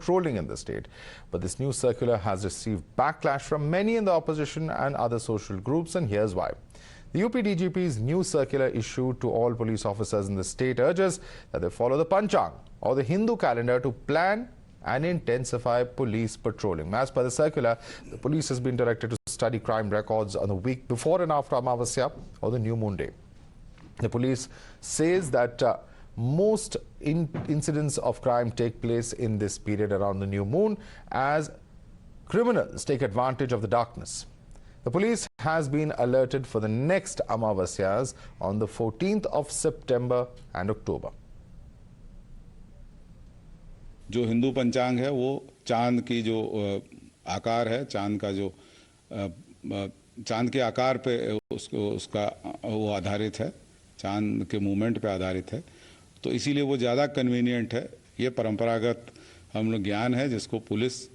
patrolling in the state. But this new circular has received backlash from many in the opposition and other social groups, and here's why. The UP DGP's new circular issued to all police officers in the state urges that they follow the Panchang or the Hindu calendar to plan and intensify police patrolling. As per the circular, the police has been directed to study crime records on the week before and after Amavasya or the new moon day. The police says that most incidents of crime take place in this period around the new moon as criminals take advantage of the darkness. The police has been alerted for the next Amavasyas on the 14th of September and October. जो हिंदू पंचांग है वो चांद की जो आकार है, चांद का जो चांद के आकार पे उसका वो आधारित है, चांद के मूवमेंट पे आधारित है, तो इसीलिए वो ज़्यादा कन्वीनियंट है। ये परंपरागत हम लोग ज्ञान है जिसको पुलिस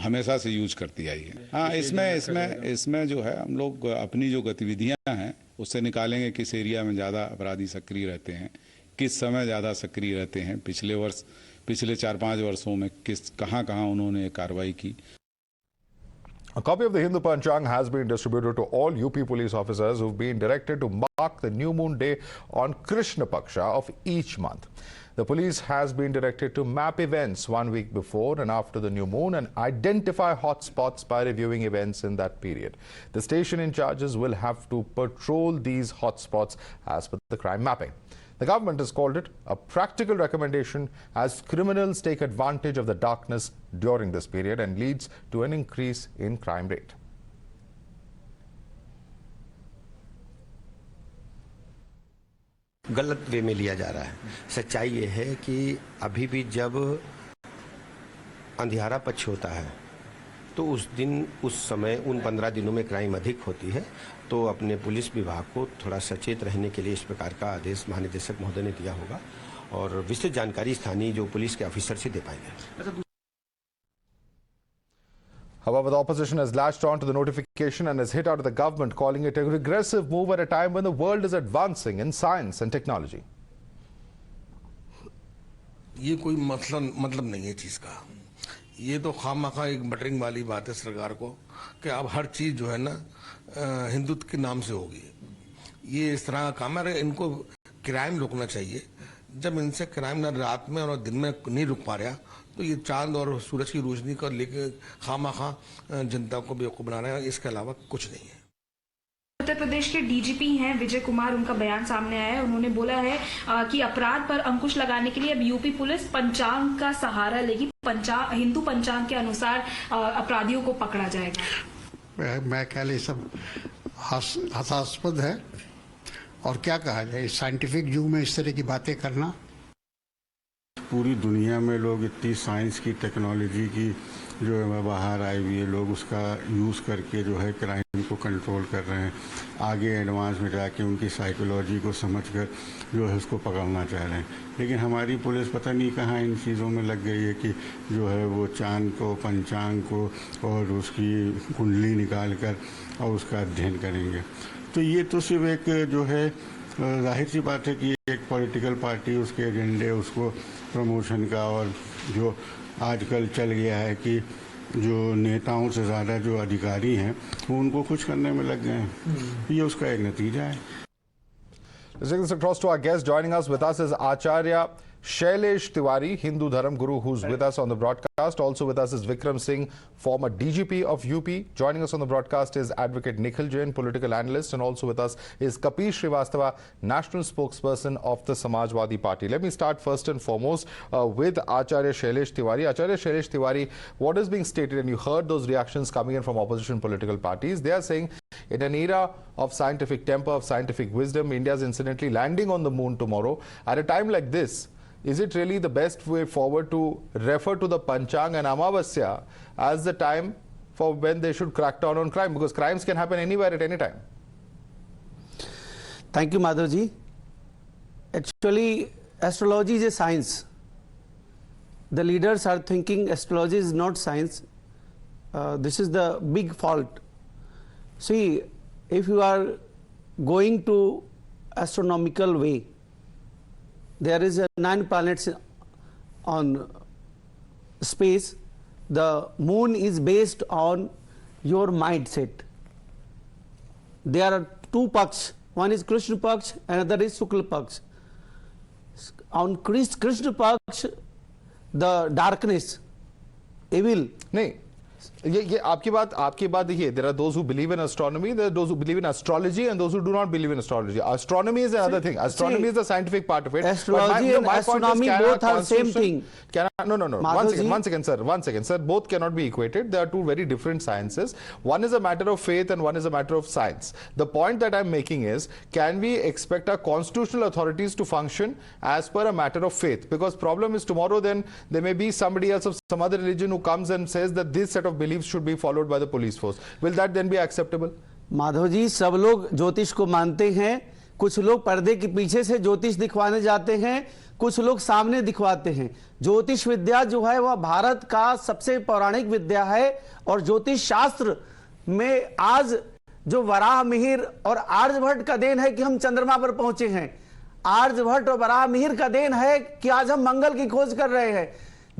हमेशा से यूज करती आई है। हाँ, इसमें जो है हम लोग अपनी जो गतिविधियां हैं उससे निकालेंगे किस एरिया में ज़्यादा अपराधी सक्रिय रहते हैं, किस समय ज़्यादा सक्रिय रहते हैं, पिछले 4-5 वर्षों में कहाँ उन्होंने कार्रवाई की। A copy of the Hindu Panchang has been distributed to all UP police officers who've been directed to mark the new moon day on Krishna Paksha of each month. The police has been directed to map events 1 week before and after the new moon and identify hotspots by reviewing events in that period. The station in charges will have to patrol these hotspots as per the crime mapping. The government has called it a practical recommendation as criminals take advantage of the darkness during this period and leads to an increase in crime rate. गलत वे में लिया जा रहा है। सच्चाई ये है कि अभी भी जब अंधियारा पक्ष होता है तो उस दिन उस समय उन 15 दिनों में क्राइम अधिक होती है, तो अपने पुलिस विभाग को थोड़ा सचेत रहने के लिए इस प्रकार का आदेश महानिदेशक महोदय ने दिया होगा और विस्तृत जानकारी स्थानीय जो पुलिस के ऑफिसर से दे पाएंगे। However, the opposition has latched on to the notification and has hit out at the government, calling it a regressive move at a time when the world is advancing in science and technology. ये कोई मतलब नहीं है चीज का, ये तो खामखा एक बटरिंग वाली बात है सरकार को कि अब हर चीज जो है ना हिंदुत्व के नाम से होगी। ये इस तरह का काम है, इनको क्राइम रोकना चाहिए। जब इनसे क्राइम ना रात में और दिन में नहीं रुक पा रहा तो ये चांद और सूरज की रोशनी को लेकर खामखा जनता को बेवकूफ बना रहे हैं, इसके अलावा कुछ नहीं है। उत्तर प्रदेश के डीजीपी हैं विजय कुमार, उनका बयान सामने आया है। उन्होंने बोला है कि अपराध पर अंकुश लगाने के लिए अब यूपी पुलिस पंचांग का सहारा लेगी, हिंदू पंचांग के अनुसार अपराधियों को पकड़ा जाएगा। मैं ख्याल ये सब हास्यास्पद है और क्या कहा जाए, साइंटिफिक युग में इस तरह की बातें करना। पूरी दुनिया में लोग इतनी साइंस की टेक्नोलॉजी की जो है बाहर आई हुई है, लोग उसका यूज़ करके जो है क्राइम को कंट्रोल कर रहे हैं, आगे एडवांस में जाके उनकी साइकोलॉजी को समझकर जो है उसको पकड़ना चाह रहे हैं। लेकिन हमारी पुलिस पता नहीं कहाँ इन चीज़ों में लग गई है कि जो है वो चांद को, पंचांग को और उसकी कुंडली निकाल कर और उसका अध्ययन करेंगे। तो ये तो सिर्फ एक जो है जाहिर सी बात है कि एक पॉलिटिकल पार्टी उसके एजेंडे उसको प्रमोशन का और जो आजकल चल गया है कि जो नेताओं से ज़्यादा जो अधिकारी हैं वो उनको खुश करने में लग गए हैं, ये उसका एक नतीजा है। Let's take this across to our guest. Joining us with us is Acharya Shailesh Tiwary, Hindu Dharma Guru, who's with us on the broadcast. Also with us is Vikram Singh, former DGP of UP. Joining us on the broadcast is Advocate Nikhil Jain, political analyst, and also with us is Kapish Srivastava, national spokesperson of the Samajwadi Party. Let me start first and foremost with Acharya Shailesh Tiwary. Acharya Shailesh Tiwary, what is being stated, and you heard those reactions coming in from opposition political parties. They are saying, in an era of scientific temper, of scientific wisdom, India is incidentally landing on the moon tomorrow. At a time like this, is it really the best way forward to refer to the Panchang and Amavasya as the time for when they should crack down on crime? Because crimes can happen anywhere at any time. Thank you, Madhavji. Actually, astrology is a science. The leaders are thinking astrology is not science. This is the big fault. See, if you are going to astronomical way, there is 9 planets on space. The moon is based on your mindset. There are two paksh. One is Krishna paksh, another is Shukla paksh. On Krishna paksh, the darkness, evil. नहीं, ये आपकी बात देखिए. There are those who believe in astronomy, there are those who believe in astrology, and those who do not believe in astrology. Astronomy is another thing. Astronomy is the scientific part of it. Astrology and astronomy both are same thing. No. One second, sir. Both cannot be equated. They are two very different sciences. One is a matter of faith and one is a matter of science. The point that I'm making is, can we expect our constitutional authorities to function as per a matter of faith? Because problem is, tomorrow then there may be somebody else of some other religion who comes and says that this set of beliefs should be followed by the police force. Will that then be acceptable? Madhav ji, सब लोग ज्योतिष को मानते हैं. कुछ लोग पर्दे के पीछे से ज्योतिष दिखवाने जाते हैं, कुछ लोग सामने दिखवाते हैं. ज्योतिष विद्या जो है वह भारत का सबसे पौराणिक विद्या है. और ज्योतिष शास्त्र में आज जो वराह मिहिर और आर्यभट्ट का देन है कि हम चंद्रमा पर पहुंचे हैं. आर्यभट्ट और वराह मिहिर का देन है कि आज हम मंगल की खोज कर रहे हैं.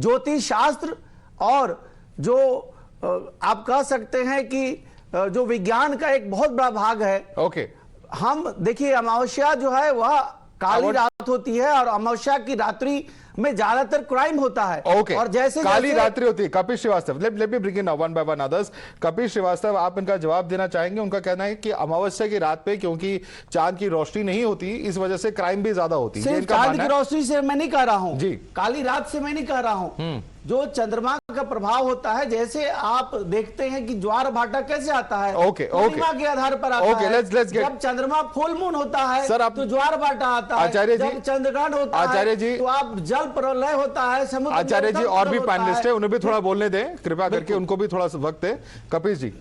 ज्योतिष शास्त्र और जो आप कह सकते हैं कि जो विज्ञान का एक बहुत बड़ा भाग है. ओके. हम देखिए, अमावस्या जो है वह काली रात होती है और अमावस्या की रात्रि में ज्यादातर क्राइम होता है. ओके. और जैसे काली रात्रि होती है. Kapil Srivastava, let me bring in now one by one others. Kapil Srivastava, आप इनका जवाब देना चाहेंगे? उनका कहना है कि अमावस्या की रात पे क्योंकि चांद की रोशनी नहीं होती, इस वजह से क्राइम भी ज्यादा होती है. चांद की रोशनी से मैं नहीं कह रहा हूं जी, काली रात से मैं नहीं कह रहा हूं. जो चंद्रमा का प्रभाव होता है, जैसे आप देखते हैं कि ज्वार भाटा कैसे आता है, पूर्णिमा के आधार पर आता है. जब चंद्रमा फुल मून होता है सर, तो ज्वार भाटा आता है. आचार्य जी, जब चंद्रग्रहण होता आचार्य जी, है तो आप जल प्रलय होता है, समुद्र. आचार्य जी, और भी पैनलिस्ट है, उन्हें भी थोड़ा बोलने दें कृपया करके, उनको भी थोड़ा वक्त है. कपिल जी.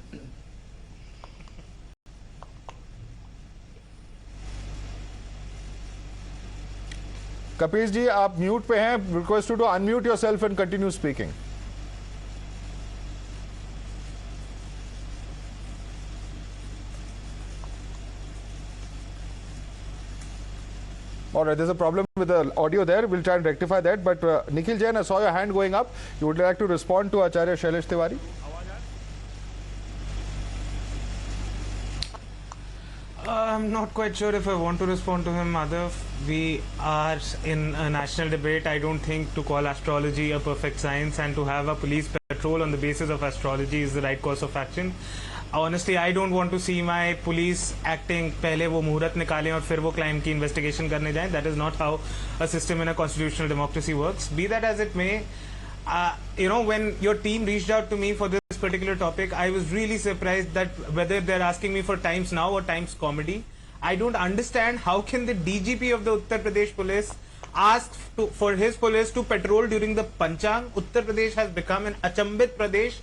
कपिल जी, आप म्यूट पे हैं. Request you to unmute yourself and continue speaking. All right, there's a problem with the audio there. We'll try and rectify that. But Nikhil Jain, I saw your hand going up. You would like to respond to Acharya Shailesh Tiwary? I'm not quite sure if I want to respond to him, Madhav. We are in a national debate. I don't think to call astrology a perfect science and to have a police patrol on the basis of astrology is the right course of action. Honestly, I don't want to see my police acting पहले वो मुहूर्त निकालें और फिर वो crime की investigation करने जाएं. That is not how a system in a constitutional democracy works. Be that as it may, when your team reached out to me for this particular topic, I was really surprised that whether they're asking me for Times Now or Times Comedy. I don't understand how can the DGP of the Uttar Pradesh police ask for his police to patrol during the Panchang. Uttar Pradesh has become an Achambit Pradesh.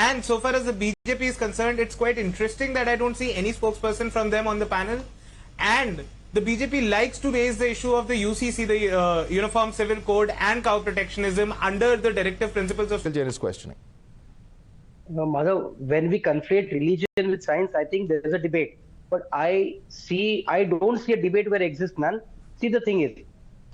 And so far as the BJP is concerned, it's quite interesting that I don't see any spokesperson from them on the panel. And the BJP likes to raise the issue of the UCC, the Uniform Civil Code, and cow protectionism under the directive principles of... Nikhil Jain is questioning. Madhav, when we conflate religion with science, I think there is a debate. But I don't see a debate where exists none. See, the thing is,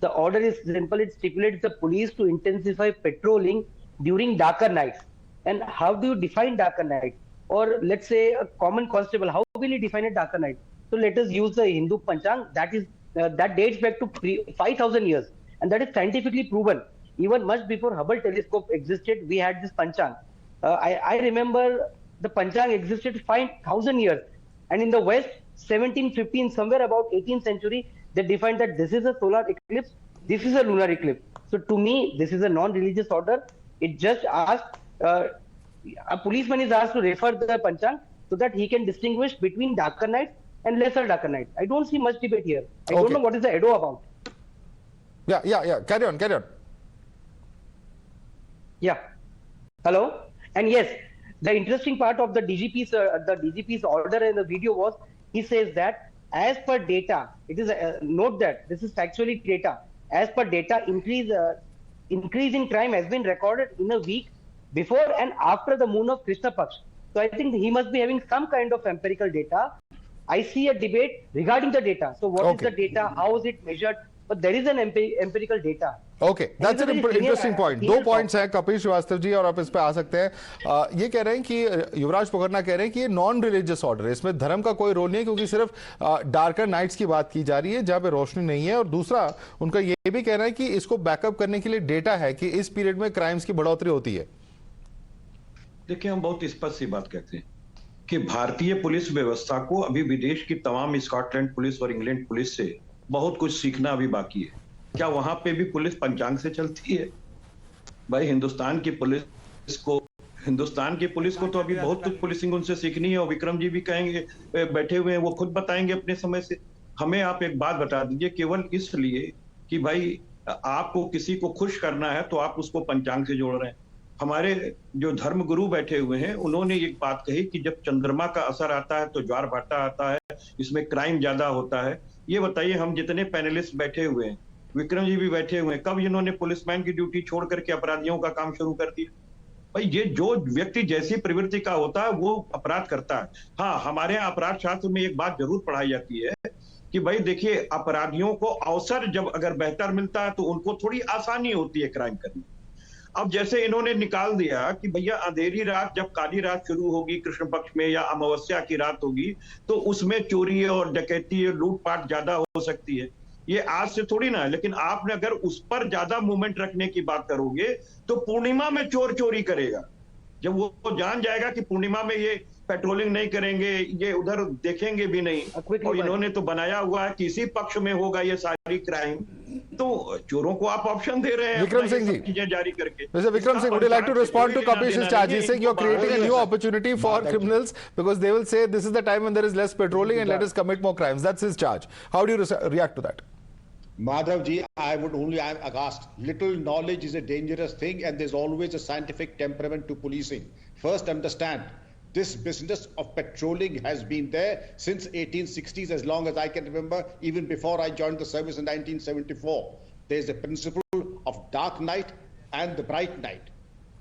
the order is simple. It stipulates the police to intensify patrolling during darker nights. And how do you define darker night? Or let's say a common constable, how will you define a darker night? So let us use the Hindu Panchang. That dates back to 5,000 years. And that is scientifically proven. Even much before Hubble telescope existed, we had this Panchang. I remember the Panchang existed 5,000 years. And in the West, 1715, somewhere about 18th century, they defined that this is a solar eclipse, this is a lunar eclipse. So to me, this is a non-religious order. It just asks, a policeman is asked to refer the Panchang so that he can distinguish between darker nights and lesser darker nights. I don't see much debate here. I don't know what is the Edo about. Yeah. Carry on. Yeah. Hello? And yes, the interesting part of the DGP's order in the video was, he says that as per data, it is note that this is factually data. As per data, increase in crime has been recorded in a week before and after the moon of Krishna Paksh. So I think he must be having some kind of empirical data. I see a debate regarding the data. So what is the data? How is it measured? but there is an empirical data. Okay, that's an interesting point. दो points हैं कपिल श्रीवास्तव जी, और आप इस पे आ सकते हैं। ये कह रहे हैं कि युवराज पोखरना कह रहे हैं कि ये नॉन रिलीजियस ऑर्डर है, इसमें धर्म का कोई रोल नहीं है, क्योंकि सिर्फ डार्कर नाइट्स की बात की जा रही है जहां पे रोशनी नहीं है। और दूसरा उनका ये भी कहना है कि इसको बैकअप करने के लिए डेटा है कि इस पीरियड में क्राइम्स की बढ़ोतरी होती है। देखिए, हम बहुत स्पष्ट सी बात कहते हैं कि भारतीय पुलिस व्यवस्था को अभी विदेश की तमाम स्कॉटलैंड पुलिस और इंग्लैंड पुलिस से बहुत कुछ सीखना अभी बाकी है। क्या वहां पे भी पुलिस पंचांग से चलती है? भाई, हिंदुस्तान की पुलिस को तो अभी बहुत कुछ पुलिसिंग उनसे सीखनी है। और विक्रम जी भी कहेंगे, बैठे हुए हैं, वो खुद बताएंगे अपने समय से। हमें आप एक बात बता दीजिए, केवल इसलिए कि भाई आपको किसी को खुश करना है तो आप उसको पंचांग से जोड़ रहे हैं। हमारे जो धर्म गुरु बैठे हुए हैं, उन्होंने एक बात कही कि जब चंद्रमा का असर आता है तो ज्वार भाटा आता है, इसमें क्राइम ज्यादा होता है। ये बताइए, हम जितने पैनलिस्ट बैठे हुए हैं, विक्रम जी भी बैठे हुए हैं, कब इन्होंने पुलिसमैन की ड्यूटी छोड़ करके अपराधियों का काम शुरू कर दिया? भाई, ये जो व्यक्ति जैसी प्रवृत्ति का होता है वो अपराध करता है। हाँ, हमारे यहाँ अपराध शास्त्र में एक बात जरूर पढ़ाई जाती है कि भाई देखिए, अपराधियों को अवसर जब अगर बेहतर मिलता है तो उनको थोड़ी आसानी होती है क्राइम करने। अब जैसे इन्होंने निकाल दिया कि भैया अंधेरी रात, जब काली रात शुरू होगी कृष्ण पक्ष में या अमावस्या की रात होगी, तो उसमें चोरी और डकैती और लूटपाट ज्यादा हो सकती है। ये आज से थोड़ी ना है, लेकिन आपने अगर उस पर ज्यादा मूवमेंट रखने की बात करोगे तो पूर्णिमा में चोर चोरी करेगा। जब वो जान जाएगा कि पूर्णिमा में ये पेट्रोलिंग नहीं करेंगे, ये उधर देखेंगे भी नहीं, और इन्होंने तो बनाया हुआ है कि इसी पक्ष में होगा ये सारी क्राइम, तो चोरों को आप ऑप्शन दे रहे हैं विक्रम सिंह जी चीजें जारी करके। Mr. Vikram Singh, would you like to respond to Kapish's charges, saying you're creating a new opportunity for criminals because they will say this is the time when there is less patrolling and let us commit more crimes? That's his charge. How do you react to that? Madhavji, I'm aghast. Little knowledge is a dangerous thing, and there's always a scientific temperament to policing. First, understand, this business of patrolling has been there since 1860s, as long as I can remember, even before I joined the service in 1974. There's a principle of dark night and the bright night.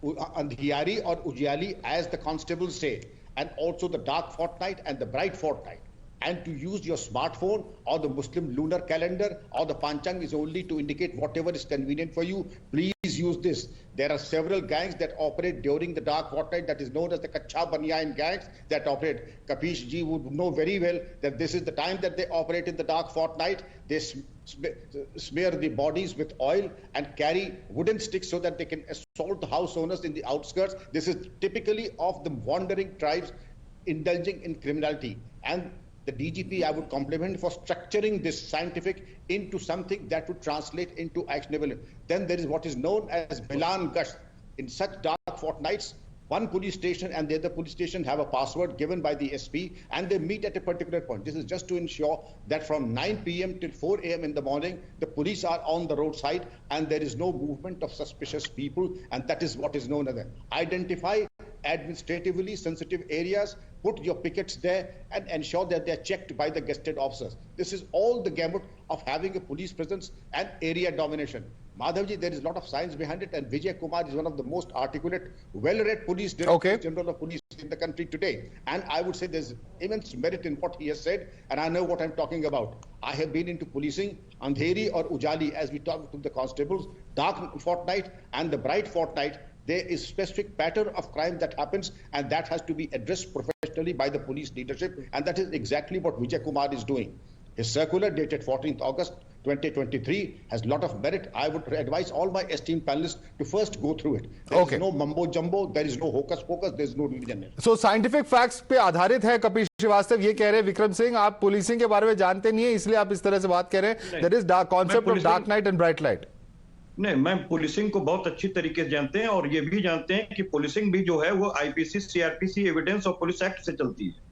Andhiyari or Ujiyali, as the constables say, and also the dark fortnight and the bright fortnight. And to use your smartphone or the Muslim lunar calendar or the Panchang is only to indicate whatever is convenient for you. Please use this. There are several gangs that operate during the dark fortnight, that is known as the Kacha Banyan gangs that operate. Kapish ji would know very well that this is the time that they operate in the dark fortnight. They smear the bodies with oil and carry wooden sticks so that they can assault the house owners in the outskirts. This is typically of the wandering tribes indulging in criminality. And the DGP, I would compliment for structuring this scientific into something that would translate into actionable. Then there is what is known as Milan Gasht. In such dark fortnights, one police station and the other police station have a password given by the SP, and they meet at a particular point. This is just to ensure that from 9 p.m. till 4 a.m. in the morning, the police are on the roadside and there is no movement of suspicious people, and that is what is known as identify administratively sensitive areas, put your pickets there and ensure that they are checked by the gazetted officers. This is all the gamut of having a police presence and area domination. Madhavji, there is a lot of science behind it, and Vijay Kumar is one of the most articulate, well-read police directors general of police in the country today. And I would say there's immense merit in what he has said, and I know what I'm talking about. I have been into policing, Andheri or Ujali, as we talk to the constables, dark fortnight and the bright fortnight. There is specific pattern of crime that happens, and that has to be addressed professionally by the police leadership, and that is exactly what Vijay Kumar is doing. His circular dated 14th August 2023 has a lot of merit. I would advise all my esteemed panelists to first go through it. There is no mumbo jumbo, there is no hocus pocus, there is no religion. So scientific facts पे आधारित है कपिश श्रीवास्तव ये कह रहे हैं। विक्रम सिंह, आप policing के बारे में जानते नहीं है, इसलिए आप इस तरह से बात कह रहे हैं। There is concept of dark night and bright light. नहीं, मैं पुलिसिंग को बहुत अच्छी तरीके से जानते हैं, और ये भी जानते हैं कि पुलिसिंग भी जो है वो आईपीसी, सीआरपीसी, एविडेंस और पुलिस एक्ट से चलती है।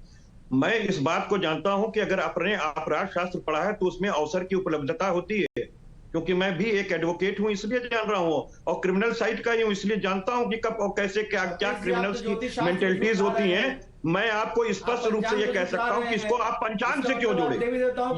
मैं इस बात को जानता हूं कि अगर आपने अपराध शास्त्र पढ़ा है तो उसमें अवसर की उपलब्धता होती है, क्योंकि मैं भी एक एडवोकेट हूं इसलिए जान रहा हूं, और क्रिमिनल साइड का ही हूं इसलिए जानता हूं कि कब और कैसे क्या क्या क्रिमिनल्स की मेंटेलिटीज होती हैं। मैं आपको स्पष्ट रूप से ये कह सकता हूं कि इसको आप पंचांग से क्यों जोड़े।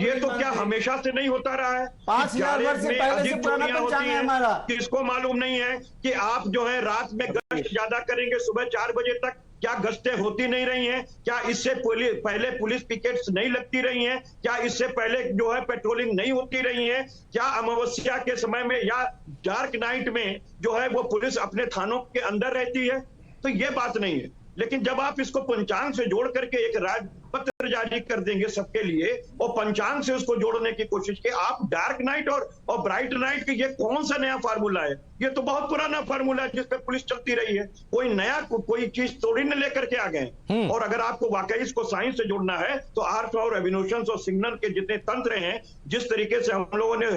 ये तो क्या हमेशा से नहीं होता रहा है? 5000 वर्ष से पहले से पुराना पंचांग है हमारा। किसको मालूम नहीं है कि आप जो है रात में गश्त ज्यादा करेंगे, सुबह 4 बजे तक, क्या क्या गश्तें होती नहीं रही हैं? क्या इससे पहले पुलिस पिकेट्स नहीं लगती रही हैं? क्या इससे पहले जो है पेट्रोलिंग नहीं होती रही है? क्या अमावस्या के समय में या डार्क नाइट में जो है वो पुलिस अपने थानों के अंदर रहती है? तो ये बात नहीं है। लेकिन जब आप इसको पंचांग से जोड़ करके एक राजपत्र जारी कर देंगे सबके लिए और पंचांग से उसको जोड़ने की कोशिश की, आप डार्क नाइट और ब्राइट नाइट के ये कौन सा नया फार्मूला है? ये तो बहुत पुराना फार्मूला है जिस पे पुलिस चलती रही है। कोई नया कोई चीज थोड़ी न लेकर के आ गए। और अगर आपको वाकई इसको साइंस से जोड़ना है तो आर्ट्स और एविनोशंस और सिग्नल के जितने तंत्र हैं, जिस तरीके से हम लोगों ने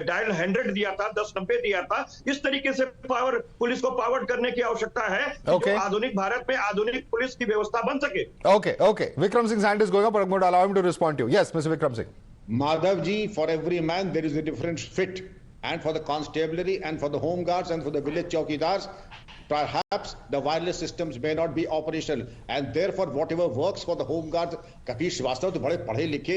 डायल 100 दिया था, 1090 दिया था, इस तरीके से पुलिस को पावर्ड करने की आवश्यकता है जो आधुनिक भारत में आधुनिक पुलिस की व्यवस्था बन सके। Okay. Vikram Singh's hand is going up, but I'm going to allow him to respond to you. Yes, Mr. Vikram Singh. Madhavji, for every man there is a different fit, and for the constabulary and for the home guards and for the village chowkidars, perhaps the wireless systems may not be operational, and therefore whatever works for the home guards, Kapil Srivastava तो बड़े पढ़े लिखे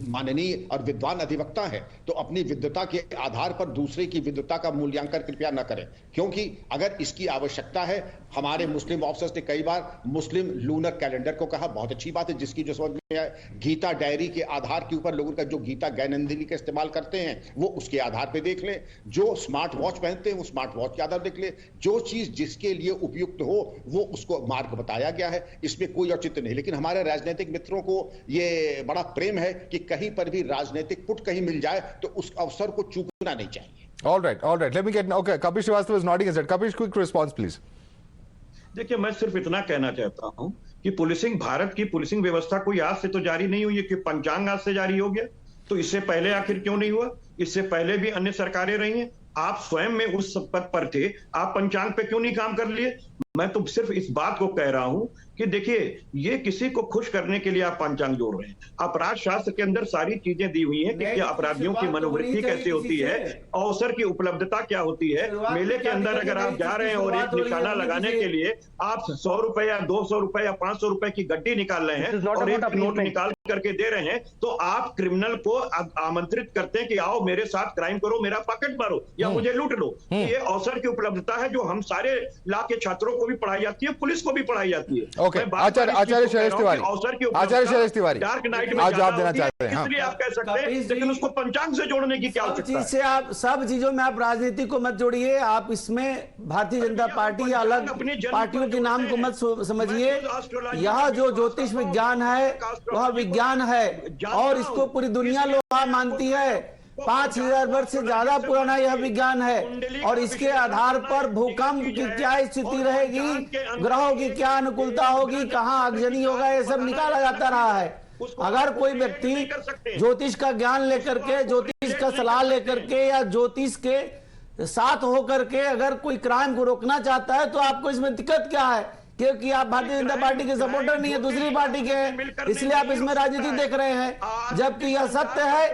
माननीय और विद्वान अधिवक्ता हैं, तो अपनी विद्वता के आधार पर दूसरे की विद्वता का मूल्यांकन कृपया न करें, क्योंकि अगर इसकी आवश्यकता है, हमारे मुस्लिम ऑफिसर्स ने कई बार मुस्लिम लूनर कैलेंडर को कहा, बहुत अच्छी बात है, जिसकी जो समझ में आए, गीता डायरी के आधार के ऊपर लोगों का जो गीता ज्ञानंदिनी का इस्तेमाल करते हैं वो उसके आधार पे देख लें, जो स्मार्ट वॉच पहनते हैं वो स्मार्ट वॉच के आधार देख लें, जो चीज जिसके लिए उपयुक्त हो वो उसको मार्ग बताया गया है, इसमें कोई औचित्य नहीं। लेकिन हमारे राजनीतिक मित्रों को ये बड़ा प्रेम है कि कहीं पर भी राजनीतिक पुट कहीं मिल जाए तो उस अवसर को चूकना नहीं चाहिए। All right. Let me get okay. Kapil Srivastava is nodding his head. Kapil, quick response, please. देखिए, मैं सिर्फ इतना कहना चाहता हूं कि पुलिसिंग, भारत की पुलिसिंग व्यवस्था कोई आज से तो जारी नहीं हुई है कि पंचांग आज से जारी हो गया, तो इससे पहले आखिर क्यों नहीं हुआ? इससे पहले भी अन्य सरकारें रही हैं, आप स्वयं में उस पद पर थे, आप पंचांग पे क्यों नहीं काम कर लिए? मैं तो सिर्फ इस बात को कह रहा हूं कि देखिए, ये किसी को खुश करने के लिए आप पंचांग जोड़ रहे हैं। अपराध शास्त्र के अंदर सारी चीजें दी हुई हैं कि क्या अपराधियों की मनोवृत्ति कैसे होती है, अवसर की उपलब्धता क्या होती है। मेले के अंदर अगर आप जा रहे हैं और एक निशाना लगाने के लिए आप 100 रुपए या 200 रुपए या 500 रुपए की गड्डी निकाल रहे हैं और एक नोट निकाल करके दे रहे हैं, तो आप क्रिमिनल को आमंत्रित करते हैं कि आओ मेरे साथ क्राइम करो, मेरा पॉकेट मारो या मुझे लूट लो। ये अवसर की उपलब्धता है जो हम सारे ला के छात्रों को भी पढ़ाई जाती है, पुलिस को भी पढ़ाई जाती है। आचार्य शैलेश तिवारी, डार्क नाइट में आज आप देना चाहते हैं, इसलिए आप कह सकते हैं, लेकिन उसको पंचांग से जोड़ने की क्या आवश्यकता है? से आप सब चीजों में आप राजनीति को मत जोड़िए, आप इसमें भारतीय जनता पार्टी या अलग पार्टियों के नाम को मत समझिए। यह जो ज्योतिष विज्ञान है वह विज्ञान है और इसको पूरी दुनिया लोहा मानती है। 5000 वर्ष से ज्यादा पुराना यह विज्ञान है और इसके आधार पर भूकंप की क्या स्थिति रहेगी, ग्रहों की क्या अनुकूलता होगी, कहां आगजनी होगा, ये सब निकाला जाता रहा है। अगर कोई व्यक्ति ज्योतिष का ज्ञान लेकर के, ज्योतिष का सलाह लेकर के या ज्योतिष के साथ होकर के अगर कोई क्राइम को रोकना चाहता है तो आपको इसमें दिक्कत क्या है? क्योंकि आप भारतीय जनता पार्टी के सपोर्टर नहीं है, दूसरी पार्टी के हैं, इसलिए आप इसमें राजनीति देख रहे हैं। जबकि यह सत्य है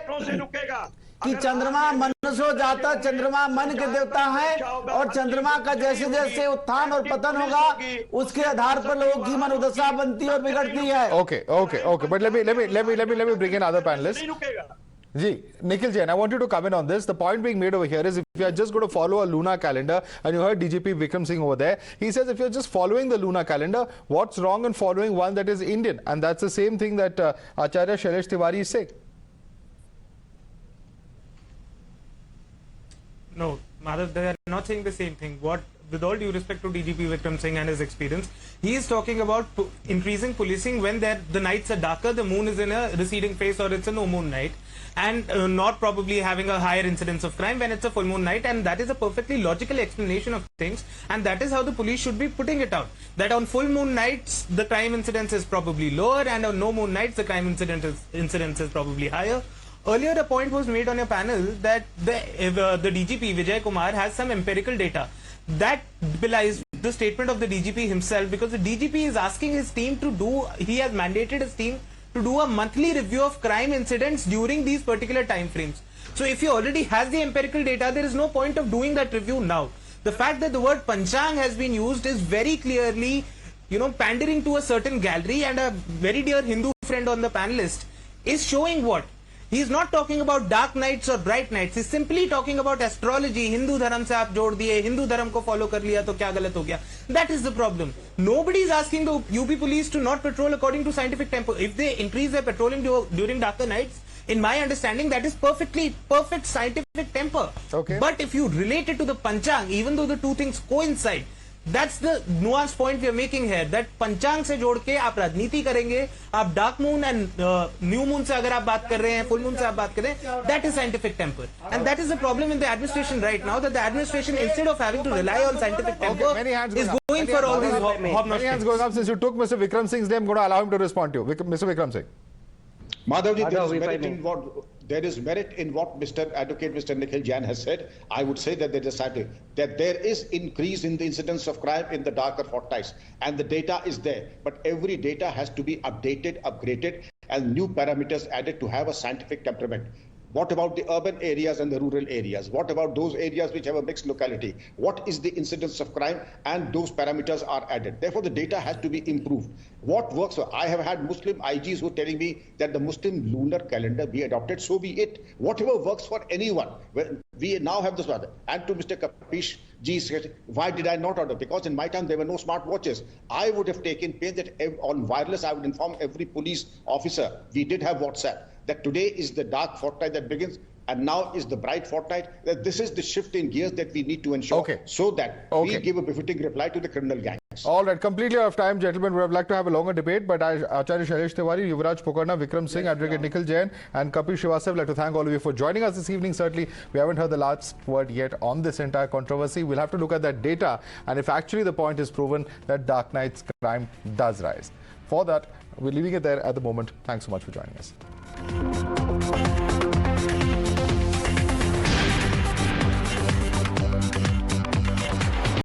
कि चंद्रमा मनुष्य जाता, चंद्रमा मन के देवता है और चंद्रमा का जैसे जैसे उत्थान और पतन होगा उसके आधार पर लोगों की मनोदशा बनती है और बिगड़ती है। Okay. But let me bring in other panelists. Ji, Nikhil Jain, I want you to come in on this. The point being made over here is if you are just going to follow a lunar calendar, and you heard DGP Vikram Singh over there, he says if you're just following the lunar calendar, what's wrong in following one that is Indian? And that's the same thing that Acharya Shailesh Tiwary is saying. No, Madhav, they are not saying the same thing. With all due respect to DGP Vikram Singh and his experience, he is talking about increasing policing when the nights are darker, the moon is in a receding phase or it's a no moon night, and not probably having a higher incidence of crime when it's a full moon night, and that is a perfectly logical explanation of things, and that is how the police should be putting it out. That on full moon nights, the crime incidence is probably lower, and on no moon nights, the crime incidence is probably higher. Earlier, a point was made on your panel that the DGP Vijay Kumar has some empirical data that belies the statement of the DGP himself, because the DGP is asking his team to do, he has mandated his team to do a monthly review of crime incidents during these particular time frames. So if he already has the empirical data, there is no point of doing that review now. The fact that the word Panchang has been used is very clearly, pandering to a certain gallery, and a very dear Hindu friend on the panelist is showing what? He is not talking about dark nights or bright nights. He is simply talking about astrology. Hindu धर्म से आप जोड़ दिए, Hindu धर्म को follow कर लिया तो क्या गलत हो गया? That is the problem. Nobody is asking the UP police to not patrol according to scientific tempo. If they increase their patrolling during darker nights, in my understanding, that is perfect scientific temper. Okay. But if you relate it to the Panchang, even though the two things coincide, that's the nuance point we are making here. That Panchang से जोड़ के आप राजनीति करेंगे, आप dark moon and new moon से अगर आप बात कर रहे हैं, full moon से आप बात कर रहे हैं, that is scientific temper. And that is the problem in the administration right now, that the administration, instead of having to rely on scientific temper, is going for all these hobnob. Many hands going up. Since you took Mr. Vikram Singh's name, I'm going to allow him to respond to you. Mr. Vikram Singh. Madhavji, there is merit in what Advocate Mr. Nikhil Jain has said. I would say that there is increase in the incidence of crime in the darker fortnights, and the data is there. But every data has to be updated, upgraded, and new parameters added to have a scientific temperament. What about the urban areas and the rural areas? What about those areas which have a mixed locality? What is the incidence of crime? And those parameters are added. Therefore, the data has to be improved. What works? I have had Muslim IGs who are telling me that the Muslim lunar calendar be adopted, so be it. Whatever works for anyone. We now have this one. And to Mr. Kapish Ji said, why did I not order? Because in my time there were no smart watches. I would have taken pains that on wireless I would inform every police officer. We did have WhatsApp. That today is the dark fortnight that begins, and now is the bright fortnight. That this is the shift in gears that we need to ensure, so that we give a befitting reply to the criminal gangs. All right, completely out of time, gentlemen. We would have liked to have a longer debate, but Acharya Shailesh Tiwary, Yuvraj Pokarna, Vikram Singh, Advocate Nikhil Jain, and Kapish Srivastava, I'd like to thank all of you for joining us this evening. Certainly, we haven't heard the last word yet on this entire controversy. We'll have to look at that data, and if actually the point is proven that dark nights crime does rise. For that, we're leaving it there at the moment. Thanks so much for joining us.